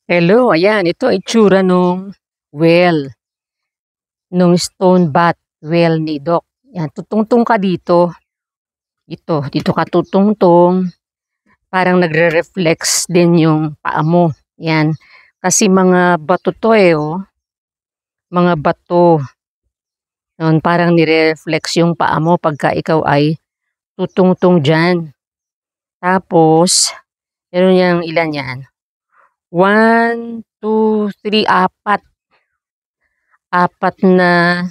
Hello, ayan ito itsura nung well, nung stone bath well ni Doc. Yan, tutungtong ka dito. Dito ka tutungtong, parang nagre-reflex din yung paa mo. Yan, kasi mga bato to oh, mga bato. Yun, parang nire-reflex yung paa mo pagka ikaw ay tutungtong dyan. Tapos, meron yang ilan yan? 1, 2, 3, 4. Apat na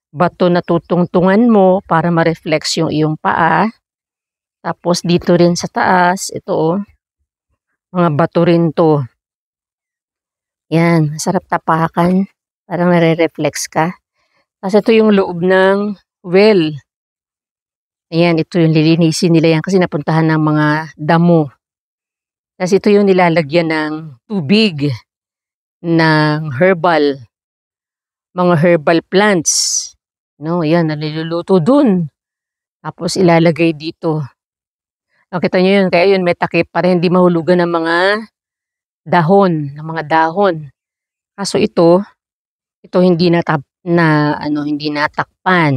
bato na tutungtungan mo para ma-reflex yung iyong paa. Tapos dito rin sa taas, ito mga bato rin to. Yan, sarap tapakan. Parang nare-reflex ka. Kasi ito yung loob ng well. Ayan, ito yung lilinisin nila yan kasi napuntahan ng mga damo. Kasi ito yung nilalagyan ng tubig ng mga herbal plants. No, yan, naliluluto dun. Tapos ilalagay dito. Nakita nyo yun, kaya yun may takip para hindi mahulugan ng mga dahon. Kaso ito hindi hindi natakpan.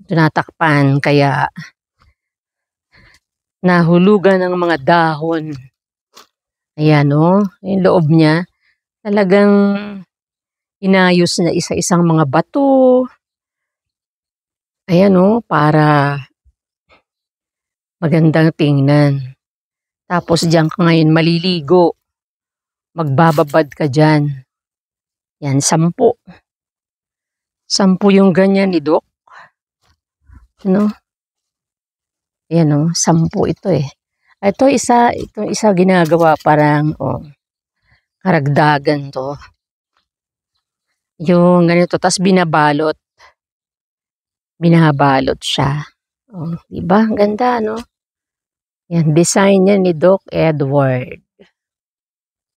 Ito natakpan kaya nahulugan ng mga dahon. Ayan yung loob niya. Talagang inayos na isa-isang mga bato. Ayan para magandang tingnan. Tapos diyan ka ngayon maliligo. Magbababad ka dyan. Yan, 10. 10 yung ganyan ni Doc. Ayan 10 ito Itong isa ginagawa parang karagdagan to. Yung ganito, tas binabalot siya. Diba? Ganda, Yan, design niya ni Doc Edward.